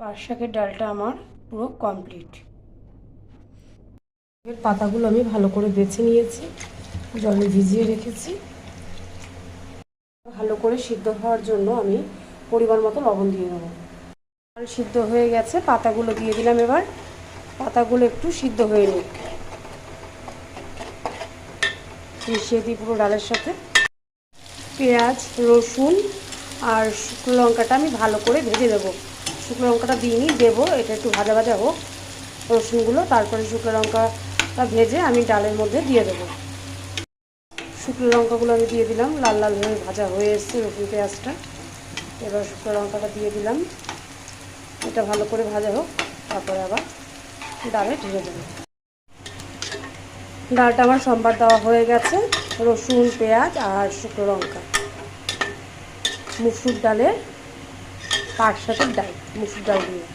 পাট শাকের ডালটা আমার পুরো কমপ্লিট। এর পাতাগুলো আমি ভালো করে বেছে নিয়েছি, জলে ভিজিয়ে রেখেছি। ভালো করে সিদ্ধ হওয়ার জন্য আমি পরিমাণ মতো লবণ দিয়ে দেবো। ডাল সিদ্ধ হয়ে গেছে, পাতাগুলো দিয়ে দিলাম। এবার পাতাগুলো একটু সিদ্ধ হয়ে নিক, মিশিয়ে দিই পুরো ডালের সাথে। পেঁয়াজ, রসুন আর শুকনো লঙ্কাটা আমি ভালো করে ভেজে দেবো। শুকনো লঙ্কাটা দিইনি, দেবো। এটা একটু ভাজা ভাজা হোক রসুনগুলো, তারপরে শুকনো লঙ্কাটা ভেজে আমি ডালের মধ্যে দিয়ে দেবো। শুকনো লঙ্কাগুলো আমি দিয়ে দিলাম, লাল লাল হয়ে ভাজা হয়ে এসছে রসুন পেঁয়াজটা। এবার শুকনো লঙ্কাটা দিয়ে দিলাম, এটা ভালো করে ভাজা হোক, তারপরে আবার ডালে ঢেলে দেবো। ডালটা আমার সম্বার দেওয়া হয়ে গেছে, রসুন পেঁয়াজ আর শুকনো লঙ্কা। মুসুর ডালের পাট শাকের ডাল, মুসুর ডাল দিয়ে।